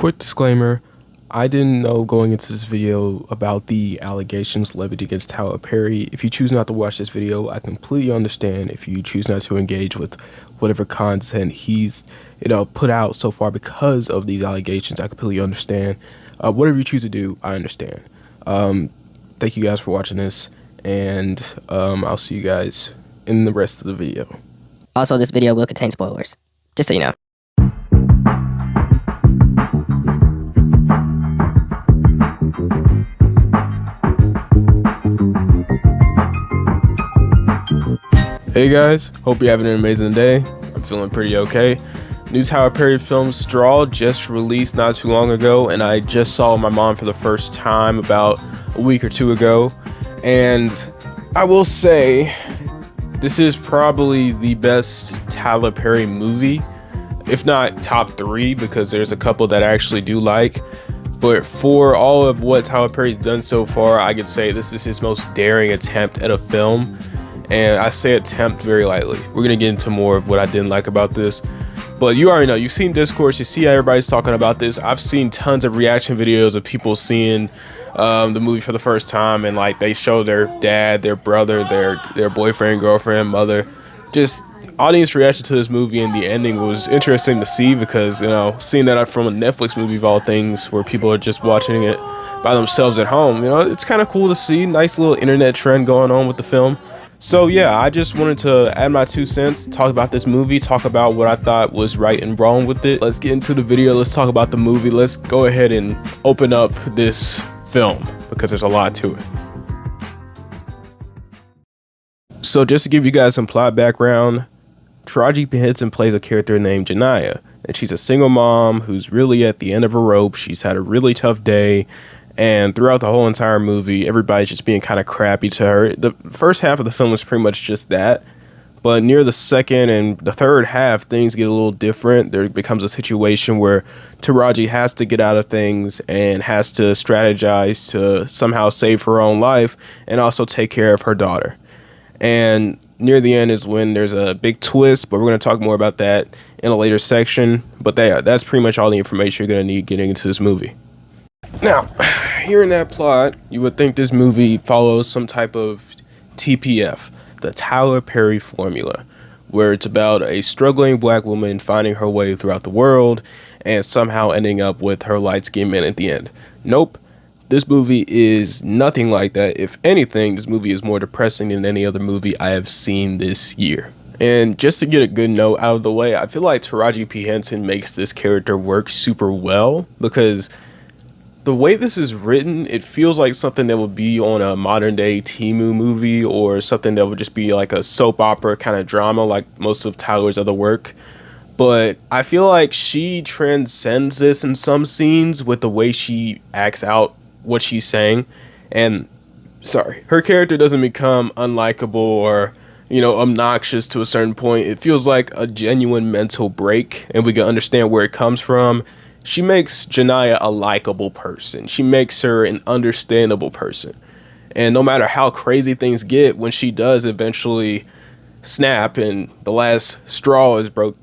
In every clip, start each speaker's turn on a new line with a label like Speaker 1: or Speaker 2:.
Speaker 1: Quick disclaimer, I didn't know going into this video about the allegations levied against Tyler Perry. If you choose not to watch this video, I completely understand. If you choose not to engage with whatever content he's put out so far because of these allegations, I completely understand. Whatever you choose to do, I understand. Thank you guys for watching this, and I'll see you guys in the rest of the video.
Speaker 2: Also, this video will contain spoilers, just so you know.
Speaker 1: Hey guys, hope you're having an amazing day. I'm feeling pretty okay. New Tyler Perry film Straw just released not too long ago, and I just saw my mom for the first time about a week or two ago. And I will say, this is probably the best Tyler Perry movie, if not top 3, because there's a couple that I actually do like. But for all of what Tyler Perry's done so far, I could say this is his most daring attempt at a film. And I say attempt very lightly. We're gonna get into more of what I didn't like about this, but you already know, you've seen discourse, you see how everybody's talking about this. I've seen tons of reaction videos of people seeing the movie for the first time, and like they show their dad, their brother, their boyfriend, girlfriend, mother. Just audience reaction to this movie, and the ending was interesting to see because, seeing that from a Netflix movie of all things, where people are just watching it by themselves at home, it's kind of cool to see. Nice little internet trend going on with the film. So yeah, I just wanted to add my 2 cents, talk about this movie, talk about what I thought was right and wrong with it. Let's get into the video. Let's talk about the movie. Let's go ahead and open up this film because there's a lot to it. So just to give you guys some plot background, Taraji P. Henson plays a character named Janiyah, and she's a single mom who's really at the end of her rope. She's had a really tough day. And throughout the whole entire movie, everybody's just being kind of crappy to her. The first half of the film is pretty much just that. But near the second and the third half, things get a little different. There becomes a situation where Taraji has to get out of things and has to strategize to somehow save her own life and also take care of her daughter. And near the end is when there's a big twist, but we're going to talk more about that in a later section. But that's pretty much all the information you're going to need getting into this movie. Now, hearing that plot, you would think this movie follows some type of TPF, the Tyler Perry formula, where it's about a struggling black woman finding her way throughout the world and somehow ending up with her light-skinned man at the end. Nope, this movie is nothing like that. If anything, this movie is more depressing than any other movie I have seen this year. And just to get a good note out of the way, I feel like Taraji P. Henson makes this character work super well, because the way this is written, it feels like something that would be on a modern day Temu movie, or something that would just be like a soap opera kind of drama like most of Tyler's other work. But I feel like she transcends this in some scenes with the way she acts out what she's saying. And her character doesn't become unlikable or obnoxious to a certain point. It feels like a genuine mental break, and we can understand where it comes from. She makes Janiyah a likable person. She makes her an understandable person. And no matter how crazy things get, when she does eventually snap and the last straw is broke,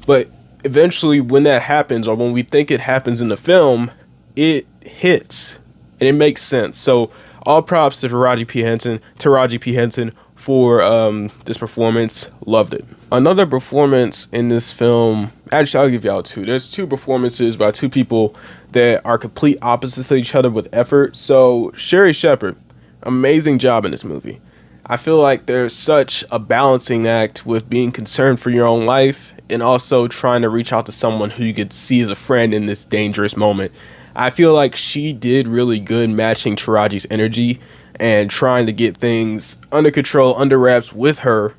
Speaker 1: but eventually when that happens, or when we think it happens in the film, it hits and it makes sense. So all props to Taraji P. Henson for this performance. Loved it. Another performance in this film, actually I'll give y'all 2. There's 2 performances by 2 people that are complete opposites to each other with effort. So Sherry Shepherd, amazing job in this movie. I feel like there's such a balancing act with being concerned for your own life and also trying to reach out to someone who you could see as a friend in this dangerous moment. I feel like she did really good matching Taraji's energy and trying to get things under control, under wraps with her.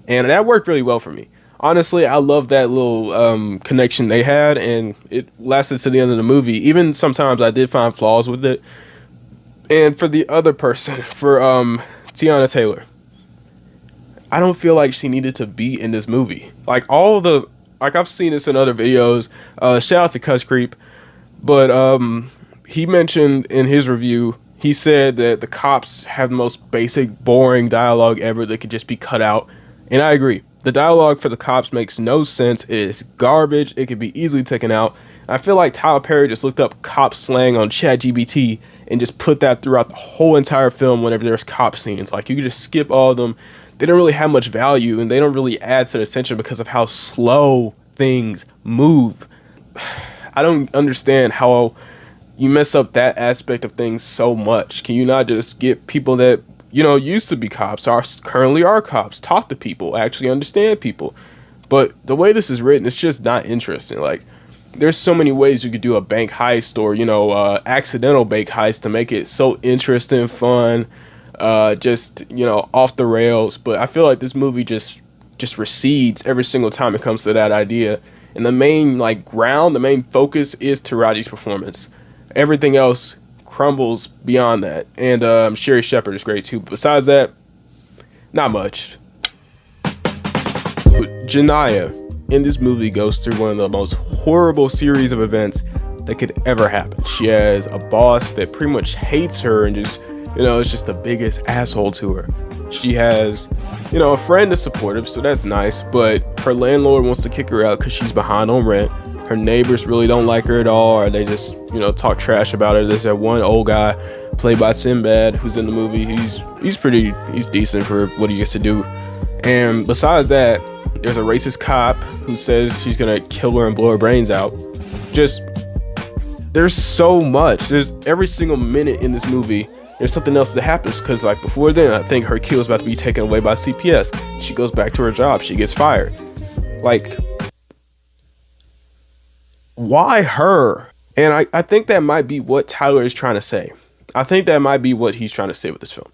Speaker 1: And that worked really well for me. Honestly, I love that little connection they had, and it lasted to the end of the movie. Even sometimes I did find flaws with it. And for the other person, for Tiana Taylor, I don't feel like she needed to be in this movie. Like I've seen this in other videos. Shout out to Cuss Creep. But he mentioned in his review, he said that the cops have the most basic, boring dialogue ever that could just be cut out. And I agree. The dialogue for the cops makes no sense. It is garbage. It could be easily taken out. I feel like Tyler Perry just looked up cop slang on ChatGPT and just put that throughout the whole entire film whenever there's cop scenes. Like, you could just skip all of them. They don't really have much value, and they don't really add to the tension because of how slow things move. I don't understand how you mess up that aspect of things so much. Can you not just get people that, used to be cops, currently are cops, talk to people, actually understand people? But the way this is written, it's just not interesting. Like, there's so many ways you could do a bank heist or, accidental bank heist to make it so interesting, fun, off the rails. But I feel like this movie just recedes every single time it comes to that idea. And the main, the main focus is Taraji's performance. Everything else crumbles beyond that. And Sherry Shepherd is great too. But besides that, not much. But Janiyah in this movie goes through one of the most horrible series of events that could ever happen. She has a boss that pretty much hates her and just, is just the biggest asshole to her. She has, a friend that's supportive, so that's nice, but her landlord wants to kick her out because she's behind on rent. Her neighbors really don't like her at all, or they just, talk trash about her. There's that one old guy played by Sinbad who's in the movie. He's decent for what he gets to do. And besides that, there's a racist cop who says she's gonna kill her and blow her brains out. There's so much. There's every single minute in this movie, there's something else that happens. Because before then, I think her kill is about to be taken away by CPS. She goes back to her job. She gets fired. Why her? And I think that might be what Tyler is trying to say. I think that might be what he's trying to say with this film.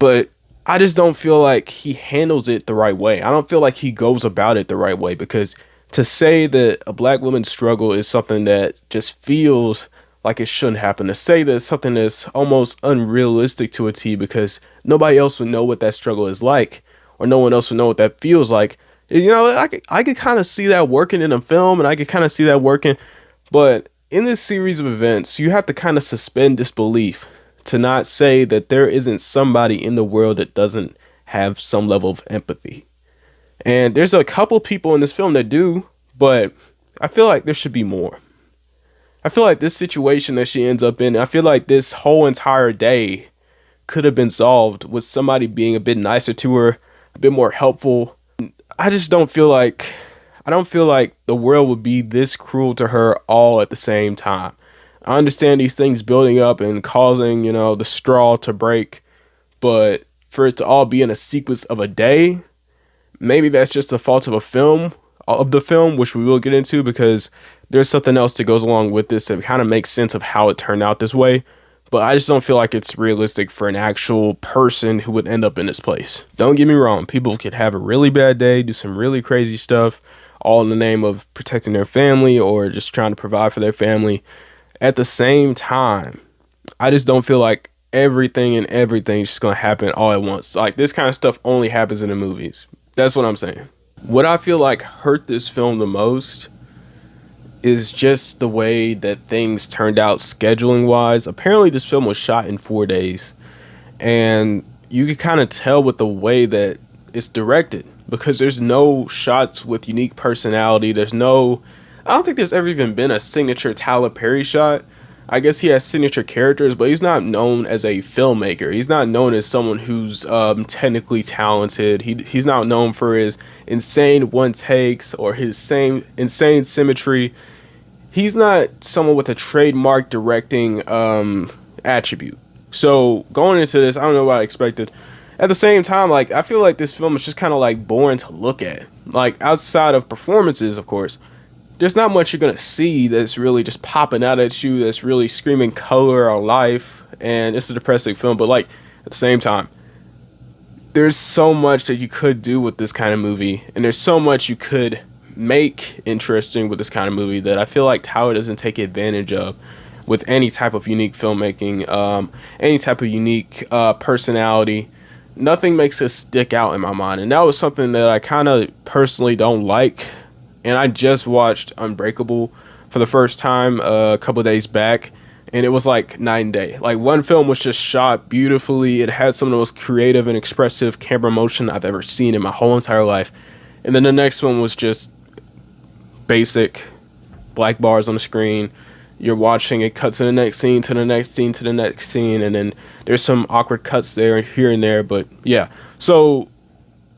Speaker 1: But I just don't feel like he handles it the right way. I don't feel like he goes about it the right way, because to say that a black woman's struggle is something that just feels like it shouldn't happen, to say that it's something that's almost unrealistic to a T because nobody else would know what that struggle is like, or no one else would know what that feels like. I could kind of see that working in a film, and I could kind of see that working. But in this series of events, you have to kind of suspend disbelief to not say that there isn't somebody in the world that doesn't have some level of empathy. And there's a couple people in this film that do, but I feel like there should be more. I feel like this situation that she ends up in, I feel like this whole entire day could have been solved with somebody being a bit nicer to her, a bit more helpful. I don't feel like the world would be this cruel to her all at the same time. I understand these things building up and causing, the straw to break, but for it to all be in a sequence of a day, maybe that's just the fault of the film, which we will get into, because there's something else that goes along with this that kind of makes sense of how it turned out this way. But I just don't feel like it's realistic for an actual person who would end up in this place. Don't get me wrong. People could have a really bad day, do some really crazy stuff, all in the name of protecting their family or just trying to provide for their family. At the same time, I just don't feel like everything's just going to happen all at once. Like, this kind of stuff only happens in the movies. That's what I'm saying. What I feel like hurt this film the most is just the way that things turned out scheduling wise. Apparently this film was shot in 4 days, and you can kind of tell with the way that it's directed, because there's no shots with unique personality. I don't think there's ever even been a signature Tyler Perry shot. I guess he has signature characters, but he's not known as a filmmaker. He's not known as someone who's technically talented. He's not known for his insane one takes or his insane symmetry. He's not someone with a trademark directing attribute. So going into this, I don't know what I expected. At the same time, I feel like this film is just kind of boring to look at. Outside of performances, of course, there's not much you're gonna see that's really just popping out at you, that's really screaming color or life, and it's a depressing film. But at the same time, there's so much that you could do with this kind of movie, and there's so much you could make interesting with this kind of movie that I feel like Tyler doesn't take advantage of with any type of unique filmmaking, any type of unique personality. Nothing makes it stick out in my mind, and that was something that I kind of personally don't like. And I just watched Unbreakable for the first time a couple days back, and it was night and day. One film was just shot beautifully. It had some of the most creative and expressive camera motion I've ever seen in my whole entire life. And then the next one was just basic, black bars on the screen. You're watching, it cuts to the next scene, to the next scene, to the next scene, and then there's some awkward cuts there and here and there. But yeah, so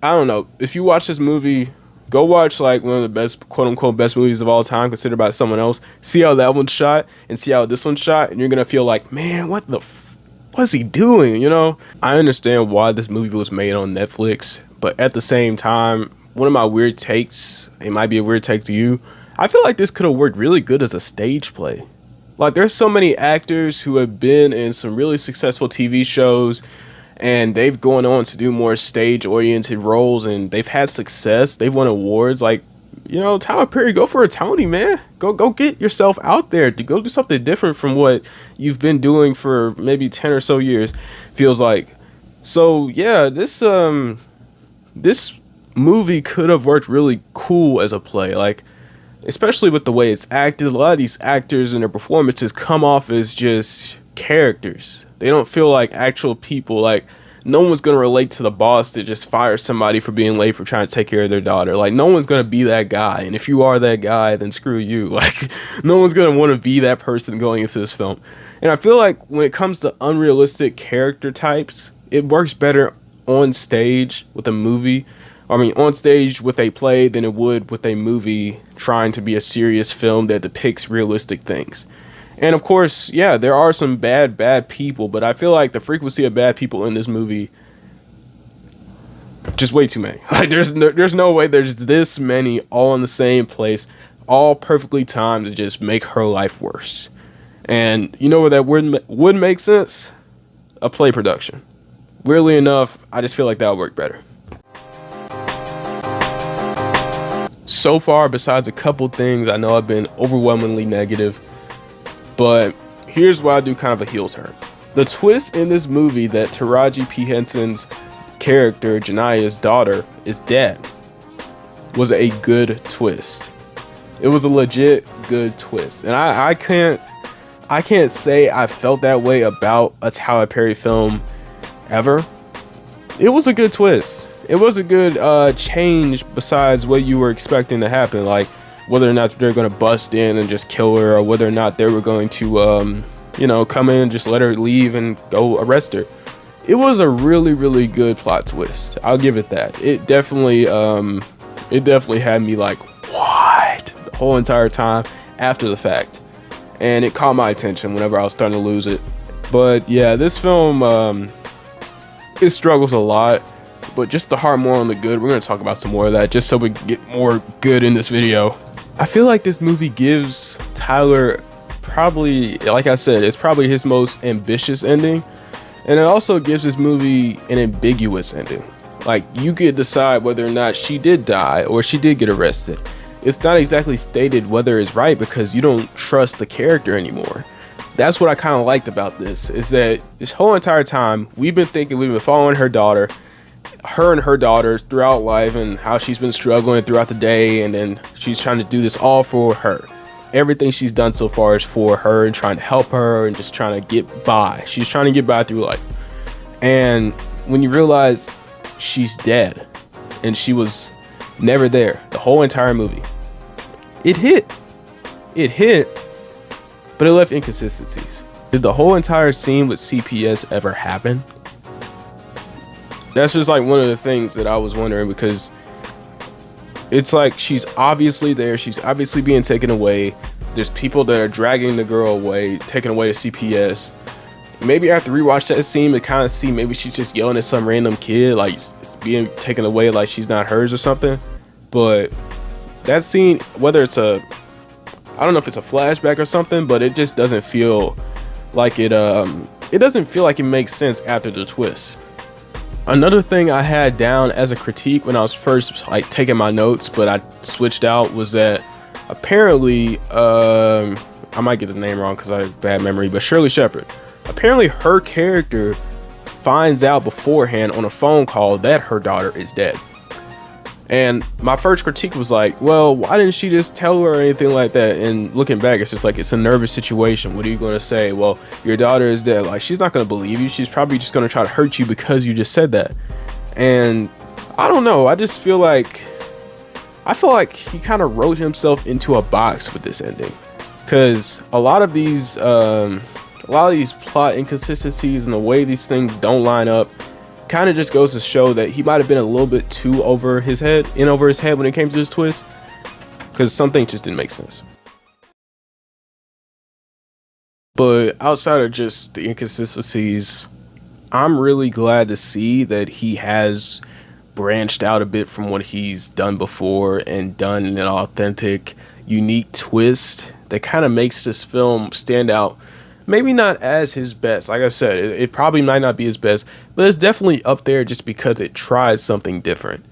Speaker 1: I don't know. If you watch this movie, go watch like one of the best, quote unquote, best movies of all time considered by someone else. See how that one's shot and see how this one's shot, and you're gonna feel like, man, what's he doing? You know, I understand why this movie was made on Netflix, but at the same time, one of my weird takes, it might be a weird take to you, I feel like this could have worked really good as a stage play. Like, there's so many actors who have been in some really successful TV shows, and they've gone on to do more stage-oriented roles, and they've had success. They've won awards. Like, you know, Tyler Perry, go for a Tony, man. Go get yourself out there. Go do something different from what you've been doing for maybe 10 or so years, feels like. So, yeah, this movie could have worked really cool as a play. Like, especially with the way it's acted, a lot of these actors and their performances come off as just characters. They don't feel like actual people. Like, no one's going to relate to the boss that just fires somebody for being late for trying to take care of their daughter. Like, no one's going to be that guy. And if you are that guy, then screw you. Like, no one's going to want to be that person going into this film. And I feel like when it comes to unrealistic character types, it works better on stage with a movie. On stage with a play than it would with a movie trying to be a serious film that depicts realistic things. And of course, yeah, there are some bad people, but I feel like the frequency of bad people in this movie, just way too many. Like, there's no way there's this many all in the same place, all perfectly timed to just make her life worse. And you know where that would make sense? A play production. Weirdly enough, I just feel like that would work better. So far, besides a couple things, I know I've been overwhelmingly negative, but here's why I do kind of a heel turn. The twist in this movie that Taraji P. Henson's character, Janaya's daughter, is dead was a good twist. It was a legit good twist. And I can't say I felt that way about a Tyler Perry film ever. It was a good twist. It was a good change besides what you were expecting to happen, like whether or not they're going to bust in and just kill her, or whether or not they were going to, come in and just let her leave and go arrest her. It was a really, really good plot twist. I'll give it that. It definitely had me like, what? The whole entire time after the fact. And it caught my attention whenever I was starting to lose it. But yeah, this film, it struggles a lot. But just to harp more on the good, we're going to talk about some more of that just so we get more good in this video. I feel like this movie gives Tyler probably, like I said, it's probably his most ambitious ending. And it also gives this movie an ambiguous ending. Like, you could decide whether or not she did die or she did get arrested. It's not exactly stated whether it's right because you don't trust the character anymore. That's what I kind of liked about this, is that this whole entire time we've been following her daughter, her and her daughters throughout life, and how she's been struggling throughout the day, and then she's trying to do this all for her. Everything she's done so far is for her and trying to help her and just trying to get by. She's trying to get by through life. And when you realize she's dead and she was never there the whole entire movie, it hit, but it left inconsistencies. Did the whole entire scene with CPS ever happen? That's just like one of the things that I was wondering, because it's like she's obviously there. She's obviously being taken away. There's people that are dragging the girl away, taken away to CPS. Maybe I have to rewatch that scene to kind of see maybe she's just yelling at some random kid, like it's being taken away like she's not hers or something. But that scene, whether it's I don't know if it's a flashback or something, but it just doesn't feel like it doesn't feel like it makes sense after the twist. Another thing I had down as a critique when I was first like taking my notes, but I switched out, was that apparently, I might get the name wrong because I have bad memory, but Shirley Shepherd, apparently her character finds out beforehand on a phone call that her daughter is dead. And my first critique was like, well, why didn't she just tell her or anything like that? And looking back, it's just like, it's a nervous situation. What are you going to say? Well, your daughter is dead. Like, she's not going to believe you. She's probably just going to try to hurt you because you just said that. And I don't know. I just feel like I feel like he kind of wrote himself into a box with this ending, because a lot of these plot inconsistencies and the way these things don't line up kind of just goes to show that he might have been a little bit too over his head when it came to this twist, because something just didn't make sense. But outside of just the inconsistencies, I'm really glad to see that he has branched out a bit from what he's done before and done an authentic, unique twist that kind of makes this film stand out. Maybe not as his best. Like I said, it probably might not be his best, but it's definitely up there just because it tries something different.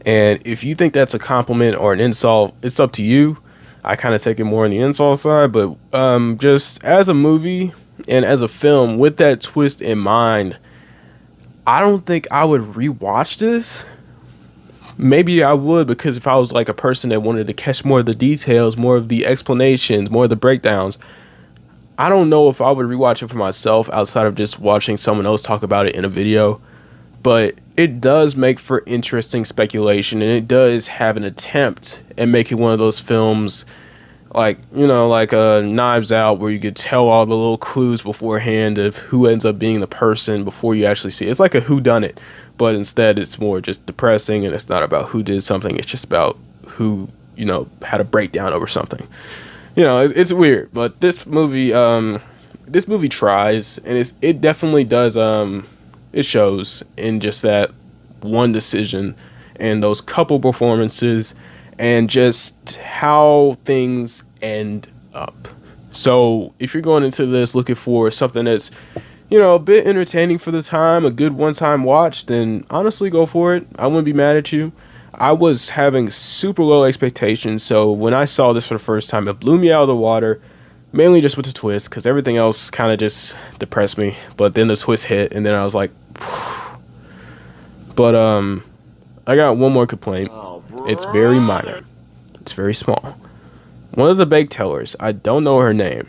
Speaker 1: And if you think that's a compliment or an insult, it's up to you. I kind of take it more on the insult side, but just as a movie and as a film with that twist in mind, I don't think I would rewatch this. Maybe I would, because if I was like a person that wanted to catch more of the details, more of the explanations, more of the breakdowns, I don't know if I would rewatch it for myself outside of just watching someone else talk about it in a video. But it does make for interesting speculation, and it does have an attempt at making one of those films like, you know, like Knives Out, where you could tell all the little clues beforehand of who ends up being the person before you actually see it. It's like a whodunit, but instead it's more just depressing, and it's not about who did something. It's just about who, you know, had a breakdown over something. You know, it's weird, but this movie tries, and it definitely does. It shows in just that one decision and those couple performances and just how things end up. So if you're going into this looking for something that's, you know, a bit entertaining for the time, a good one-time watch, then honestly go for it. I wouldn't be mad at you. I was having super low expectations, so when I saw this for the first time, it blew me out of the water, mainly just with the twist, because everything else kind of just depressed me. But then the twist hit, and then I was like, phew. But I got one more complaint. It's very minor. It's very small. One of the bank tellers, I don't know her name,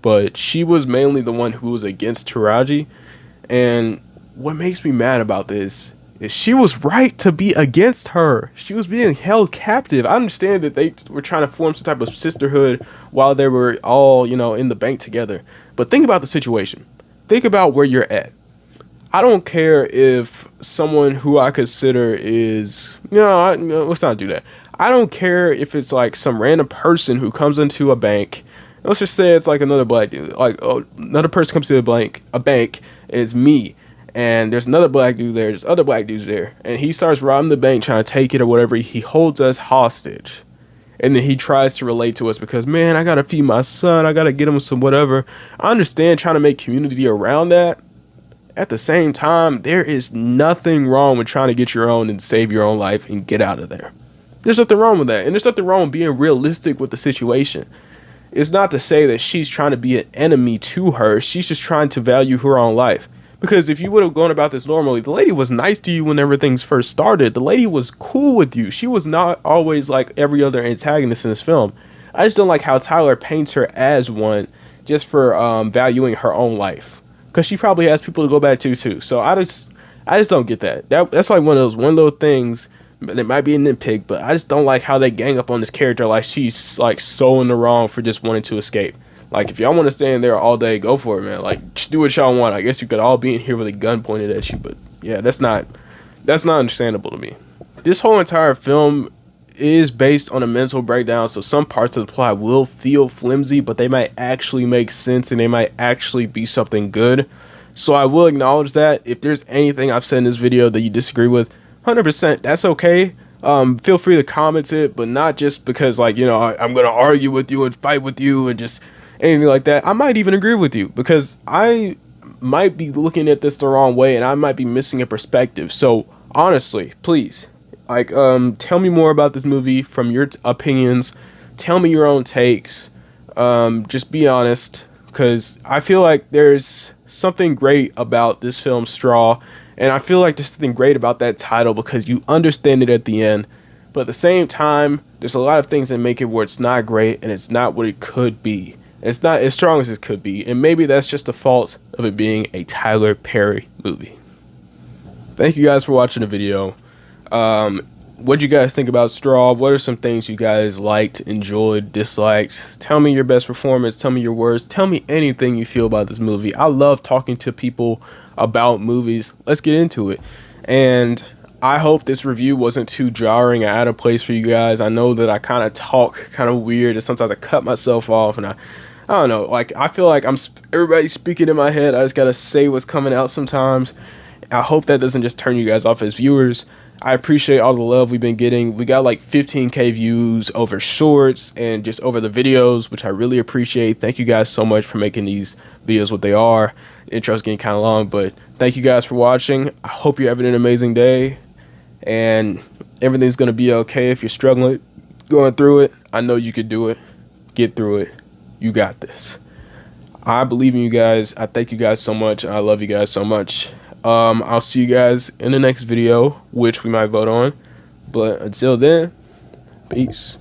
Speaker 1: but she was mainly the one who was against Taraji, and what makes me mad about this is she was right to be against her. She was being held captive. I understand that they were trying to form some type of sisterhood while they were all, you know, in the bank together. But think about the situation. Think about where you're at. I don't care if someone who I consider is, let's not do that. I don't care if it's like some random person who comes into a bank. Let's just say it's like another black dude. Like, another person comes to a bank, it's me. And there's another black dude there, there's other black dudes there, and he starts robbing the bank, trying to take it or whatever. He holds us hostage, and then he tries to relate to us because, man, I gotta feed my son, I gotta get him some whatever. I understand trying to make community around that. At the same time, there is nothing wrong with trying to get your own and save your own life and get out of there. There's nothing wrong with that, and there's nothing wrong with being realistic with the situation. It's not to say that she's trying to be an enemy to her. She's just trying to value her own life. Because if you would have gone about this normally, the lady was nice to you when everything first started. The lady was cool with you. She was not always like every other antagonist in this film. I just don't like how Tyler paints her as one just for valuing her own life. Because she probably has people to go back to too. So I just don't get that. That's like one of those things. It might be a nitpick, but I just don't like how they gang up on this character like she's like so in the wrong for just wanting to escape. Like, if y'all want to stay in there all day, go for it, man. Like, just do what y'all want. I guess you could all be in here with a gun pointed at you, but yeah, that's not understandable to me. This whole entire film is based on a mental breakdown, so some parts of the plot will feel flimsy, but they might actually make sense and they might actually be something good. So I will acknowledge that. If there's anything I've said in this video that you disagree with, 100%, that's okay. Feel free to comment it, but not just because, like, you know, I'm gonna argue with you and fight with you and just anything like that. I might even agree with you because I might be looking at this the wrong way and I might be missing a perspective. So honestly, please, like, tell me more about this movie from your opinions. Tell me your own takes. Just be honest, because I feel like there's something great about this film, Straw, and I feel like there's something great about that title because you understand it at the end. But at the same time, there's a lot of things that make it where it's not great and it's not what it could be. It's not as strong as it could be, and maybe that's just the fault of it being a Tyler Perry movie. Thank you guys for watching the video. what you guys think about Straw? What are some things you guys liked, enjoyed, disliked? Tell me your best performance. Tell me your worst. Tell me anything you feel about this movie. I love talking to people about movies. Let's get into it. And I hope this review wasn't too jarring or out of place for you guys. I know that I kind of talk kind of weird, and sometimes I cut myself off, and I don't know. Like, I feel like everybody's speaking in my head. I just gotta say what's coming out sometimes. I hope that doesn't just turn you guys off as viewers. I appreciate all the love we've been getting. We got like 15K views over shorts and just over the videos, which I really appreciate. Thank you guys so much for making these videos what they are. The intro's getting kind of long, but thank you guys for watching. I hope you're having an amazing day, and everything's going to be okay. If you're struggling, going through it, I know you could do it. Get through it. You got this. I believe in you guys. I thank you guys so much. I love you guys so much. I'll see you guys in the next video, which we might vote on. But until then, peace.